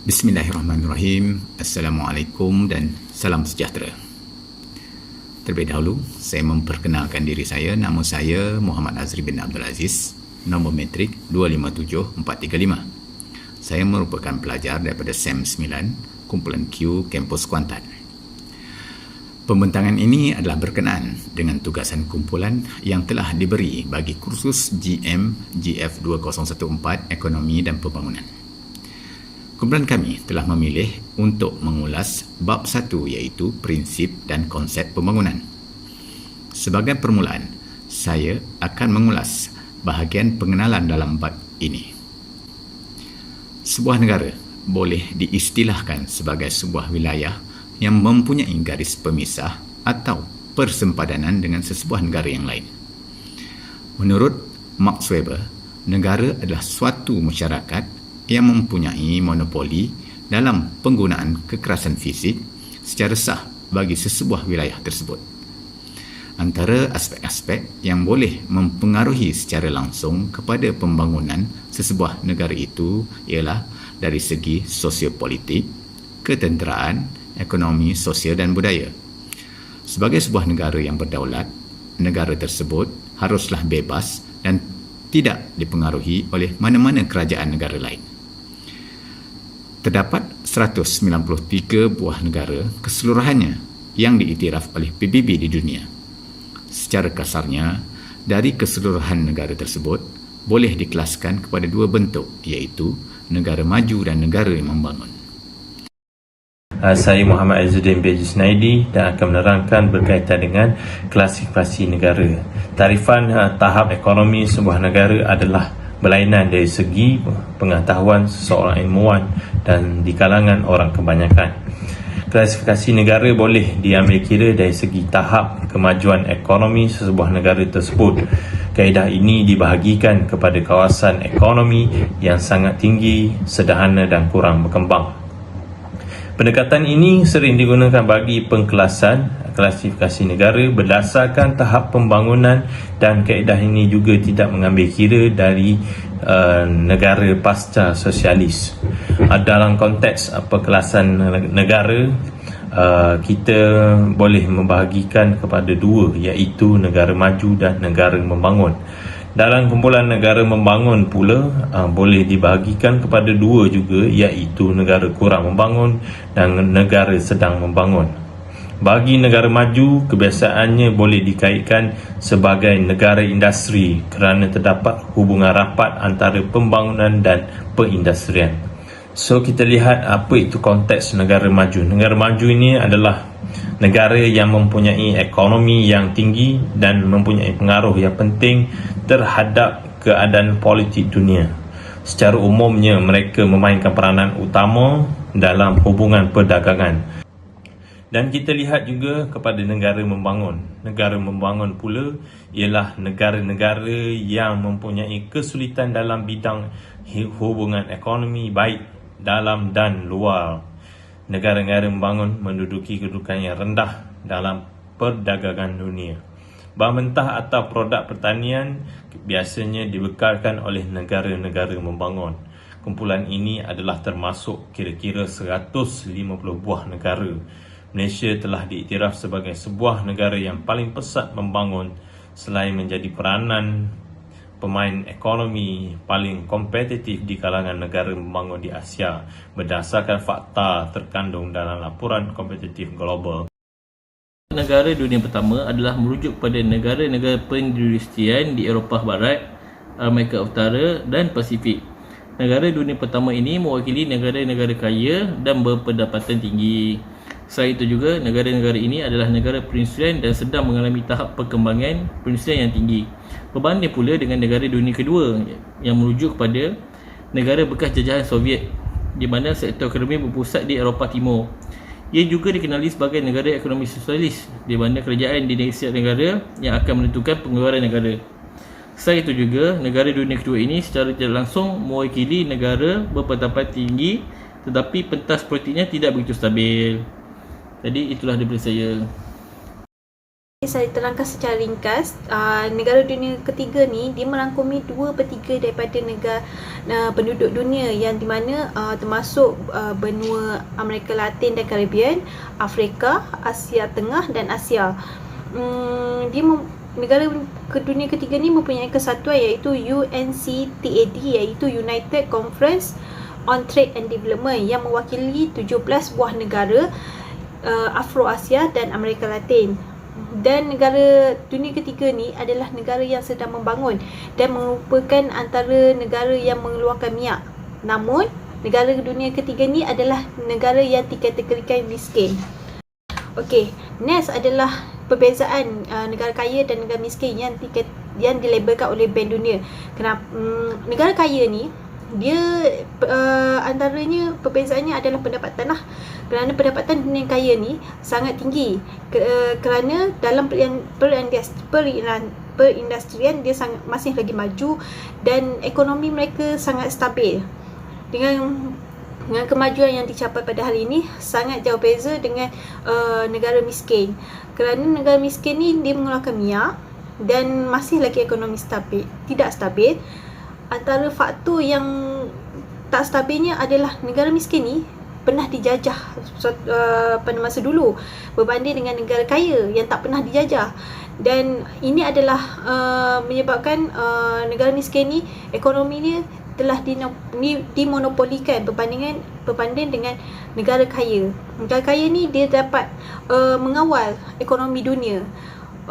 Bismillahirrahmanirrahim. Assalamualaikum dan salam sejahtera. Terlebih dahulu, saya memperkenalkan diri saya. Nama saya Muhammad Azri bin Abdul Aziz, nombor metrik 257435. Saya merupakan pelajar daripada SEM 9, Kumpulan Q, Kampus Kuantan. Pembentangan ini adalah berkenaan dengan tugasan kumpulan yang telah diberi bagi kursus GM GF 2014 Ekonomi dan Pembangunan. Kumpulan kami telah memilih untuk mengulas bab 1 iaitu prinsip dan konsep pembangunan. Sebagai permulaan, saya akan mengulas bahagian pengenalan dalam bab ini. Sebuah negara boleh diistilahkan sebagai sebuah wilayah yang mempunyai garis pemisah atau persempadanan dengan sesebuah negara yang lain. Menurut Max Weber, negara adalah suatu masyarakat yang mempunyai monopoli dalam penggunaan kekerasan fisik secara sah bagi sesebuah wilayah tersebut. Antara aspek-aspek yang boleh mempengaruhi secara langsung kepada pembangunan sesebuah negara itu ialah dari segi sosiopolitik, ketenteraan, ekonomi, sosial dan budaya. Sebagai sebuah negara yang berdaulat, negara tersebut haruslah bebas dan tidak dipengaruhi oleh mana-mana kerajaan negara lain. Terdapat 193 buah negara keseluruhannya yang diiktiraf oleh PBB di dunia. Secara kasarnya, dari keseluruhan negara tersebut boleh dikelaskan kepada dua bentuk, iaitu negara maju dan negara yang membangun. Saya Muhammad Izzuddin bin Haji Junaidi dan akan menerangkan berkaitan dengan klasifikasi negara. Tarifan tahap ekonomi sebuah negara adalah berlainan dari segi pengetahuan seseorang ilmuwan dan di kalangan orang kebanyakan. Klasifikasi negara boleh diambil kira dari segi tahap kemajuan ekonomi sesebuah negara tersebut. Kaedah ini dibahagikan kepada kawasan ekonomi yang sangat tinggi, sederhana dan kurang berkembang. Pendekatan ini sering digunakan bagi pengkelasan klasifikasi negara berdasarkan tahap pembangunan, dan kaedah ini juga tidak mengambil kira dari negara pasca sosialis. Dalam konteks pengkelasan negara, kita boleh membahagikan kepada dua, iaitu negara maju dan negara membangun. Dalam kumpulan negara membangun pula boleh dibahagikan kepada dua juga, iaitu negara kurang membangun dan negara sedang membangun. Bagi negara maju, kebiasaannya boleh dikaitkan sebagai negara industri kerana terdapat hubungan rapat antara pembangunan dan perindustrian. So, kita lihat apa itu konteks negara maju. Negara maju ini adalah negara yang mempunyai ekonomi yang tinggi dan mempunyai pengaruh yang penting terhadap keadaan politik dunia. Secara umumnya, mereka memainkan peranan utama dalam hubungan perdagangan. Dan kita lihat juga kepada negara membangun. Negara membangun pula ialah negara-negara yang mempunyai kesulitan dalam bidang hubungan ekonomi baik dalam dan luar. Negara-negara membangun menduduki kedudukan yang rendah dalam perdagangan dunia. Bahan mentah atau produk pertanian biasanya dibekalkan oleh negara-negara membangun. Kumpulan ini adalah termasuk kira-kira 150 buah negara. Malaysia telah diiktiraf sebagai sebuah negara yang paling pesat membangun selain menjadi peranan pemain ekonomi paling kompetitif di kalangan negara membangun di Asia berdasarkan fakta terkandung dalam laporan kompetitif global. Negara dunia pertama adalah merujuk kepada negara-negara perindustrian di Eropah Barat, Amerika Utara dan Pasifik. Negara dunia pertama ini mewakili negara-negara kaya dan berpendapatan tinggi. Selain itu juga, negara-negara ini adalah negara perindustrian dan sedang mengalami tahap perkembangan perindustrian yang tinggi. Berbanding pula dengan negara dunia kedua yang merujuk kepada negara bekas jajahan Soviet, di mana sektor ekonomi berpusat di Eropah Timur. Ia juga dikenali sebagai negara ekonomi sosialis, di mana kerajaan di setiap negara yang akan menentukan pengeluaran negara. Selain itu juga, negara dunia kedua ini secara tidak langsung mewakili negara berpendapatan tinggi, tetapi pentas politiknya tidak begitu stabil. Jadi itulah daripada saya. Saya terangkan secara ringkas, negara dunia ketiga ni dia merangkumi 2/3 daripada negara penduduk dunia, yang di mana termasuk benua Amerika Latin dan Caribbean, Afrika, Asia Tengah dan Asia. Negara dunia ketiga ni mempunyai kesatuan iaitu UNCTAD, iaitu United Conference on Trade and Development, yang mewakili 17 buah negara Afro-Asia dan Amerika Latin. Dan negara dunia ketiga ni adalah negara yang sedang membangun dan merupakan antara negara yang mengeluarkan minyak. Namun, negara dunia ketiga ni adalah negara yang dikategorikan miskin. Okey, next adalah perbezaan negara kaya dan negara miskin yang dilabelkan oleh Bank Dunia. Kenapa negara kaya ni dia antaranya perbezaannya adalah pendapatan lah. Kerana pendapatan dunia kaya ni sangat tinggi, kerana dalam perindustrian dia masih lagi maju dan ekonomi mereka sangat stabil. Dengan kemajuan yang dicapai pada hari ini sangat jauh beza dengan negara miskin. Kerana negara miskin ni dia mengeluarkan minyak dan masih lagi ekonomi tidak stabil. Antara faktor yang tak stabilnya adalah negara miskin ni pernah dijajah pada masa dulu berbanding dengan negara kaya yang tak pernah dijajah. Dan ini adalah menyebabkan negara miskin ni ekonominya telah dimonopolikan berbanding dengan negara kaya. Negara kaya ni dia dapat mengawal ekonomi dunia.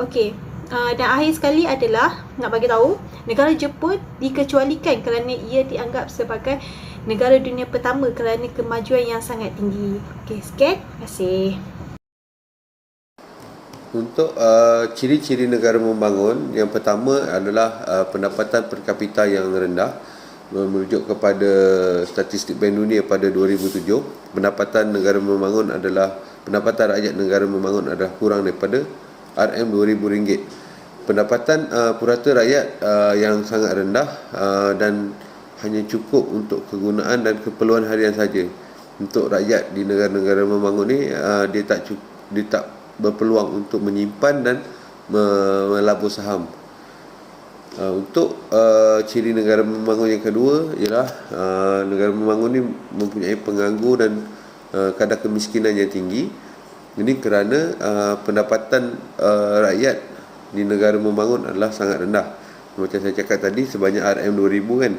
Okey. Dan akhir sekali adalah nak bagi tahu, negara Jepun dikecualikan kerana ia dianggap sebagai negara dunia pertama kerana kemajuan yang sangat tinggi. Okey, sekian. Terima kasih. Untuk ciri-ciri negara membangun, yang pertama adalah pendapatan per kapita yang rendah. Merujuk kepada statistik Bank Dunia pada 2007, pendapatan rakyat negara membangun adalah kurang daripada RM2,000. Pendapatan purata rakyat yang sangat rendah dan hanya cukup untuk kegunaan dan keperluan harian saja. Untuk rakyat di negara-negara membangun ni, dia tak berpeluang untuk menyimpan dan melabur saham. Untuk ciri negara membangun yang kedua ialah negara membangun ni mempunyai penganggur dan kadar kemiskinan yang tinggi. Ini kerana pendapatan rakyat di negara membangun adalah sangat rendah. Macam saya cakap tadi, sebanyak RM2,000 kan.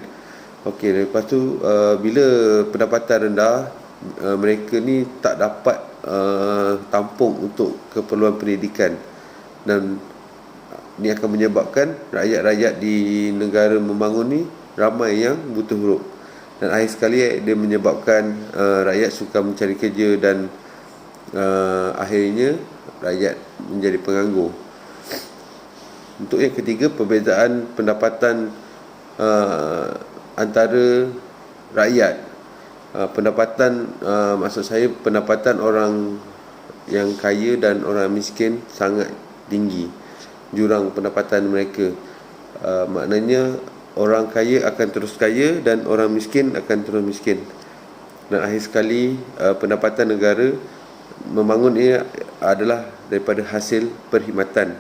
Okey, lepas tu bila pendapatan rendah, mereka ni tak dapat tampung untuk keperluan pendidikan, dan ini akan menyebabkan rakyat-rakyat di negara membangun ni ramai yang buta huruf. Dan akhir sekali dia menyebabkan rakyat sukar mencari kerja dan akhirnya rakyat menjadi penganggur. Untuk yang ketiga, perbezaan pendapatan antara rakyat. Maksud saya pendapatan orang yang kaya dan orang miskin sangat tinggi. Jurang pendapatan mereka, maknanya orang kaya akan terus kaya dan orang miskin akan terus miskin. Dan akhir sekali pendapatan negara membangun ini adalah daripada hasil perkhidmatan.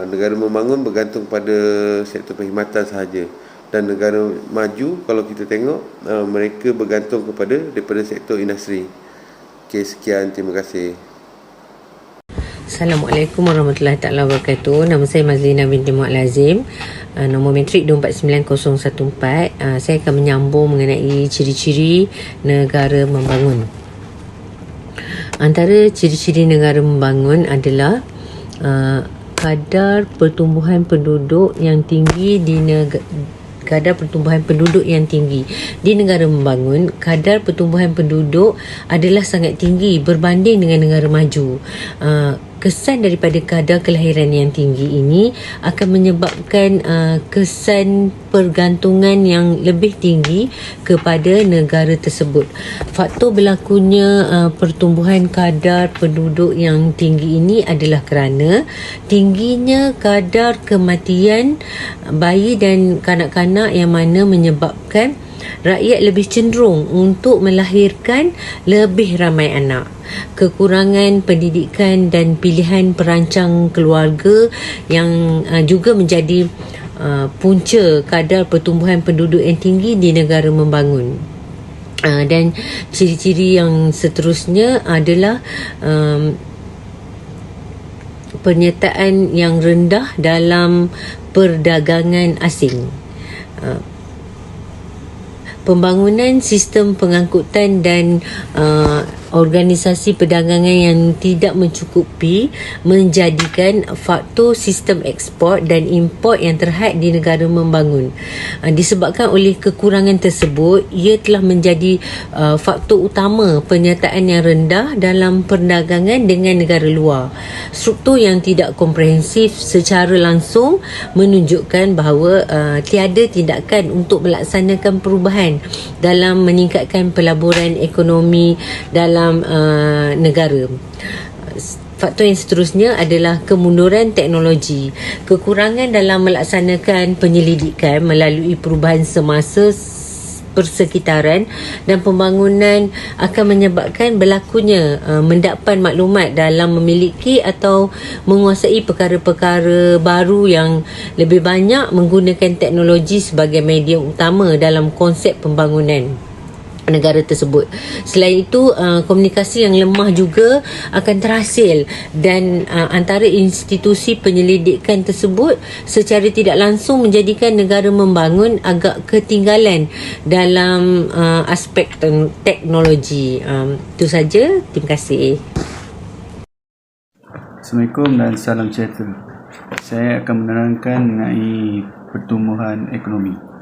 Negara membangun bergantung pada sektor perkhidmatan sahaja, dan negara maju kalau kita tengok mereka bergantung daripada sektor industri. Okey, sekian, terima kasih. Assalamualaikum warahmatullahi taala wabarakatuh. Nama saya Mazlina binti Muhammad Lazim. Nombor metrik 249014. Saya akan menyambung mengenai ciri-ciri negara membangun. Antara ciri-ciri negara membangun adalah kadar pertumbuhan penduduk yang tinggi kadar pertumbuhan penduduk yang tinggi. Di negara membangun, kadar pertumbuhan penduduk adalah sangat tinggi berbanding dengan negara maju. Kesan daripada kadar kelahiran yang tinggi ini akan menyebabkan kesan pergantungan yang lebih tinggi kepada negara tersebut. Faktor berlakunya pertumbuhan kadar penduduk yang tinggi ini adalah kerana tingginya kadar kematian bayi dan kanak-kanak, yang mana menyebabkan rakyat lebih cenderung untuk melahirkan lebih ramai anak. Kekurangan pendidikan dan pilihan perancang keluarga yang juga menjadi punca kadar pertumbuhan penduduk yang tinggi di negara membangun. Dan ciri-ciri yang seterusnya adalah penyertaan yang rendah dalam perdagangan asing. Pembangunan sistem pengangkutan dan organisasi perdagangan yang tidak mencukupi menjadikan faktor sistem ekspor dan import yang terhad di negara membangun. Disebabkan oleh kekurangan tersebut, ia telah menjadi faktor utama penyertaan yang rendah dalam perdagangan dengan negara luar. Struktur yang tidak komprehensif secara langsung menunjukkan bahawa tiada tindakan untuk melaksanakan perubahan dalam meningkatkan pelaburan ekonomi dalam negara. Faktor yang seterusnya adalah kemunduran teknologi. Kekurangan dalam melaksanakan penyelidikan melalui perubahan semasa persekitaran dan pembangunan akan menyebabkan berlakunya mendapat maklumat dalam memiliki atau menguasai perkara-perkara baru yang lebih banyak menggunakan teknologi sebagai medium utama dalam konsep pembangunan negara tersebut. Selain itu, komunikasi yang lemah juga akan terhasil dan antara institusi penyelidikan tersebut secara tidak langsung menjadikan negara membangun agak ketinggalan dalam aspek teknologi. Itu saja. Terima kasih. Assalamualaikum dan salam sejahtera. Saya akan menerangkan mengenai pertumbuhan ekonomi.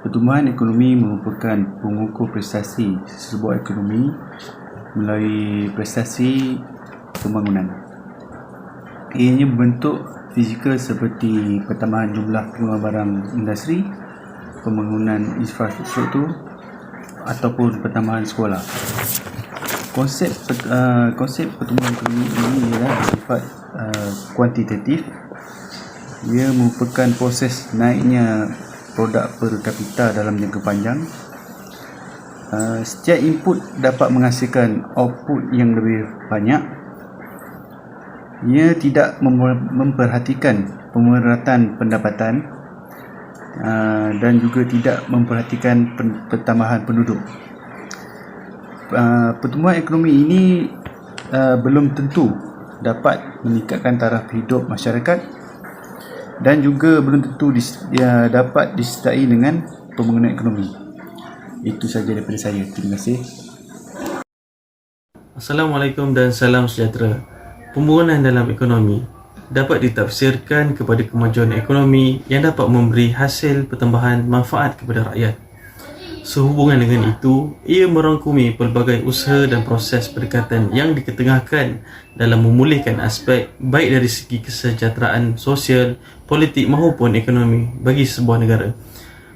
Pertumbuhan ekonomi merupakan pengukur prestasi sebuah ekonomi melalui prestasi pembangunan. Ianya berbentuk fizikal seperti pertambahan jumlah pengeluaran barang industri, pembangunan infrastruktur ataupun pertambahan sekolah. Konsep pertumbuhan ekonomi ini ialah bersifat kuantitatif. Ia merupakan proses naiknya produk per kapita dalam jangka panjang. Setiap input dapat menghasilkan output yang lebih banyak. Ia tidak memperhatikan pemerhatian pendapatan dan juga tidak memperhatikan pertambahan penduduk. Pertumbuhan ekonomi ini belum tentu dapat meningkatkan taraf hidup masyarakat dan juga belum tentu dapat disertai dengan pembangunan ekonomi. Itu sahaja daripada saya. Terima kasih. Assalamualaikum dan salam sejahtera. Pembangunan dalam ekonomi dapat ditafsirkan kepada kemajuan ekonomi yang dapat memberi hasil pertambahan manfaat kepada rakyat. Sehubungan dengan itu, ia merangkumi pelbagai usaha dan proses pendekatan yang diketengahkan dalam memulihkan aspek baik dari segi kesejahteraan sosial, politik maupun ekonomi bagi sebuah negara.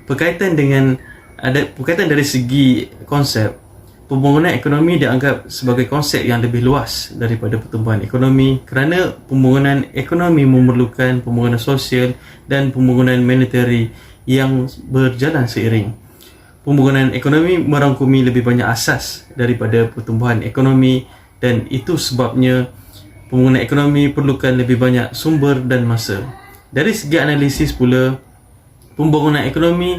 Berkaitan dari segi konsep, pembangunan ekonomi dianggap sebagai konsep yang lebih luas daripada pertumbuhan ekonomi kerana pembangunan ekonomi memerlukan pembangunan sosial dan pembangunan monetary yang berjalan seiring. Pembangunan ekonomi merangkumi lebih banyak asas daripada pertumbuhan ekonomi dan itu sebabnya pembangunan ekonomi perlukan lebih banyak sumber dan masa. Dari segi analisis pula, pembangunan ekonomi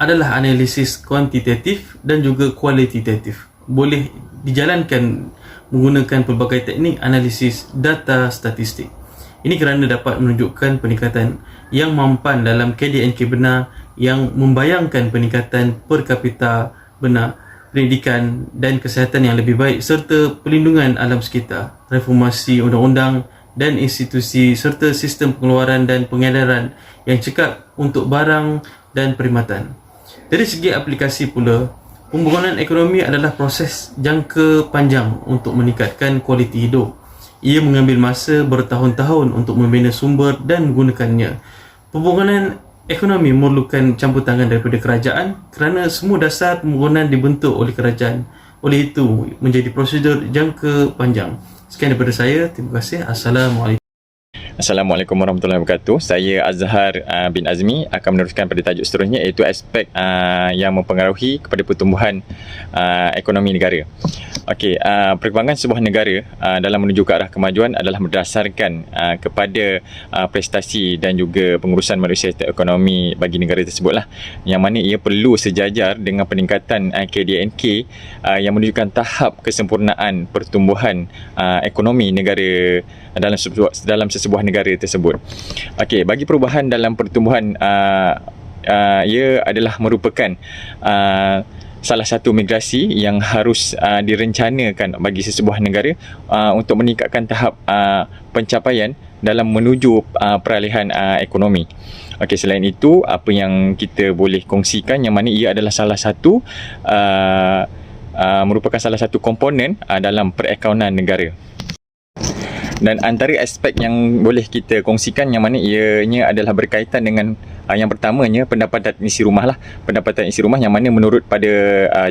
adalah analisis kuantitatif dan juga kualitatif. Boleh dijalankan menggunakan pelbagai teknik analisis data statistik. Ini kerana dapat menunjukkan peningkatan yang mampan dalam KDNK benar yang membayangkan peningkatan per kapita benar, pendidikan dan kesihatan yang lebih baik serta perlindungan alam sekitar, reformasi undang-undang dan institusi serta sistem pengeluaran dan pengedaran yang cekap untuk barang dan perkhidmatan. Dari segi aplikasi pula, pembangunan ekonomi adalah proses jangka panjang untuk meningkatkan kualiti hidup. Ia mengambil masa bertahun-tahun untuk membina sumber dan menggunakannya. Pembangunan ekonomi memerlukan campur tangan daripada kerajaan kerana semua dasar pembangunan dibentuk oleh kerajaan. Oleh itu, menjadi prosedur jangka panjang. Sekian daripada saya. Terima kasih. Assalamualaikum. Assalamualaikum warahmatullahi wabarakatuh. Saya Azhar bin Azmi akan meneruskan pada tajuk seterusnya, iaitu aspek yang mempengaruhi kepada pertumbuhan ekonomi negara. Okey, perkembangan sebuah negara dalam menuju ke arah kemajuan adalah berdasarkan kepada prestasi dan juga pengurusan manusia ekonomi bagi negara tersebutlah, yang mana ia perlu sejajar dengan peningkatan KDNK yang menunjukkan tahap kesempurnaan pertumbuhan ekonomi negara dalam sesebuah negara tersebut. Okey, bagi perubahan dalam pertumbuhan ia adalah merupakan salah satu migrasi yang harus direncanakan bagi sesebuah negara untuk meningkatkan tahap pencapaian dalam menuju peralihan ekonomi. Okey, selain itu, apa yang kita boleh kongsikan yang mana ia adalah salah satu merupakan salah satu komponen dalam perakaunan negara. Dan antara aspek yang boleh kita kongsikan yang mana ianya adalah berkaitan dengan yang pertamanya pendapatan isi rumah lah. Pendapatan isi rumah yang mana menurut pada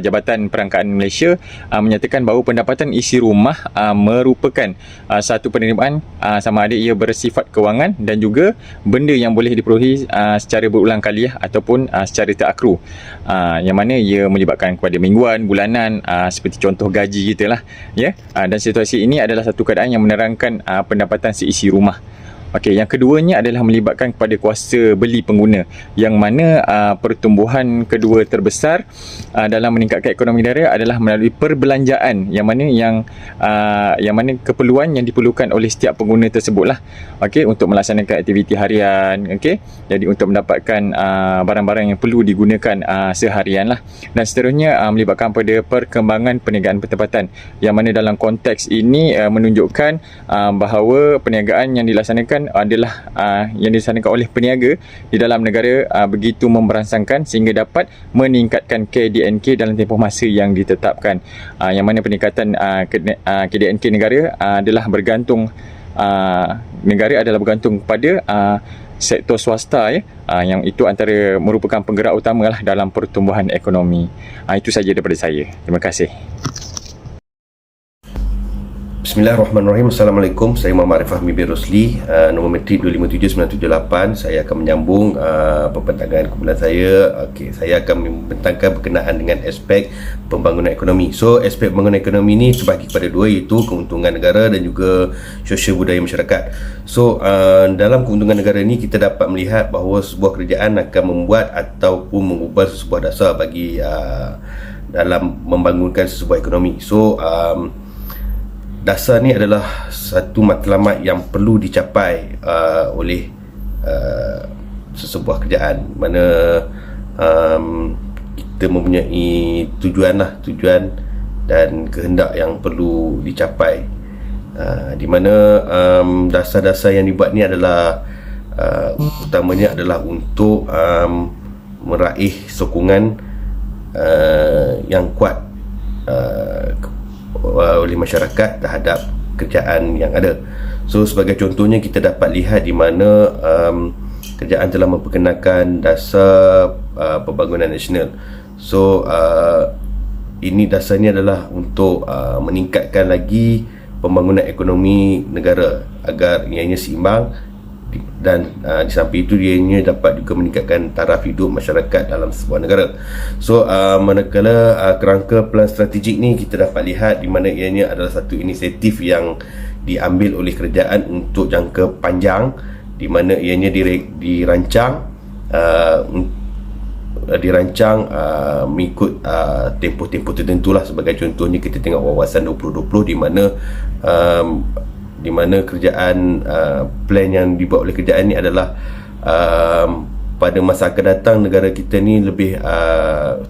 Jabatan Perangkaan Malaysia menyatakan bahawa pendapatan isi rumah merupakan satu penerimaan sama ada ia bersifat kewangan dan juga benda yang boleh diperolehi secara berulang kali ataupun secara terakru, yang mana ia melibatkan kepada mingguan, bulanan, seperti contoh gaji kita lah, ya. Dan situasi ini adalah satu keadaan yang menerangkan pendapatan seisi rumah. Okey, yang keduanya adalah melibatkan kepada kuasa beli pengguna, yang mana pertumbuhan kedua terbesar dalam meningkatkan ekonomi negara adalah melalui perbelanjaan, yang mana keperluan yang diperlukan oleh setiap pengguna tersebutlah. Okey, untuk melaksanakan aktiviti harian, okey. Jadi untuk mendapatkan barang-barang yang perlu digunakan seharian lah. Dan seterusnya melibatkan pada perkembangan perniagaan bertempatan, yang mana dalam konteks ini menunjukkan bahawa perniagaan yang dilaksanakan adalah yang dilaksanakan oleh peniaga di dalam negara begitu memberangsangkan sehingga dapat meningkatkan KDNK dalam tempoh masa yang ditetapkan, yang mana peningkatan KDNK negara adalah bergantung kepada sektor swasta, ya, yang itu antara merupakan penggerak utama lah dalam pertumbuhan ekonomi. Itu saja daripada saya. Terima kasih. Bismillahirrahmanirrahim. Assalamualaikum. Saya Muhammad Fahmi bin Rosli, nombor metrik 257978. Saya akan menyambung pembentangan kumpulan saya. Okey, saya akan membentangkan berkenaan dengan aspek pembangunan ekonomi. So, aspek pembangunan ekonomi ini terbagi kepada dua, iaitu keuntungan negara dan juga sosial budaya masyarakat. So, dalam keuntungan negara ini kita dapat melihat bahawa sebuah kerajaan akan membuat ataupun mengubah sebuah dasar bagi dalam membangunkan sebuah ekonomi. So, dasar ni adalah satu matlamat yang perlu dicapai oleh sesebuah kerajaan, mana kita mempunyai tujuan dan kehendak yang perlu dicapai, di mana dasar-dasar yang dibuat ni adalah utamanya adalah untuk meraih sokongan yang kuat oleh masyarakat terhadap kerajaan yang ada. So, sebagai contohnya kita dapat lihat di mana kerajaan telah memperkenalkan dasar pembangunan nasional. So, ini dasarnya adalah untuk meningkatkan lagi pembangunan ekonomi negara agar ianya seimbang, dan di samping itu ianya dapat juga meningkatkan taraf hidup masyarakat dalam sebuah negara. So, manakala kerangka pelan strategik ni kita dapat lihat di mana ianya adalah satu inisiatif yang diambil oleh kerajaan untuk jangka panjang, di mana ianya dirancang mengikut tempoh-tempoh tertentu lah. Sebagai contohnya kita tengok Wawasan 2020 di mana kerajaan plan yang dibuat oleh kerajaan ni adalah pada masa akan datang negara kita ni lebih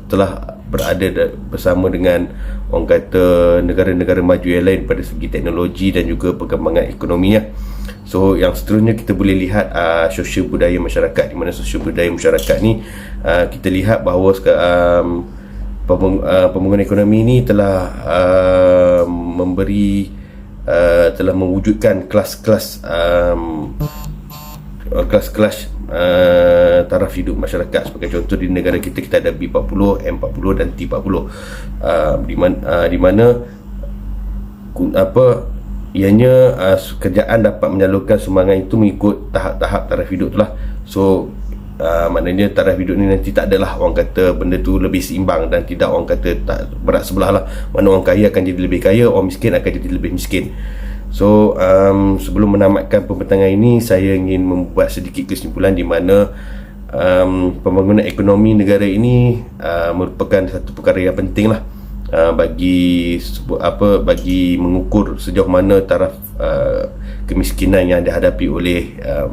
telah berada bersama dengan orang kata negara-negara maju yang lain pada segi teknologi dan juga perkembangan ekonominya. So, yang seterusnya kita boleh lihat sosial budaya masyarakat, di mana sosial budaya masyarakat ni kita lihat bahawa pembangunan ekonomi ni telah telah mewujudkan kelas-kelas taraf hidup masyarakat. Sebagai contoh, di negara kita ada B40, M40 dan T40, di mana ianya kerajaan dapat menyalurkan sumbangan itu mengikut tahap-tahap taraf hidup tu lah. So maknanya taraf hidup ni nanti tak adalah orang kata benda tu lebih seimbang, dan tidak orang kata tak berat sebelah lah. Mana orang kaya akan jadi lebih kaya, orang miskin akan jadi lebih miskin. So sebelum menamatkan pembentangan ini, saya ingin membuat sedikit kesimpulan di mana pembangunan ekonomi negara ini merupakan satu perkara yang penting lah bagi mengukur sejauh mana taraf kemiskinan yang dihadapi oleh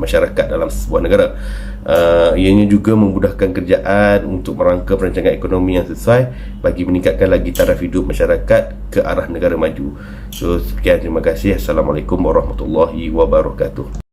masyarakat dalam sebuah negara. Ianya juga memudahkan kerjaan untuk merangka perancangan ekonomi yang sesuai bagi meningkatkan lagi taraf hidup masyarakat ke arah negara maju. So sekian, terima kasih. Assalamualaikum warahmatullahi wabarakatuh.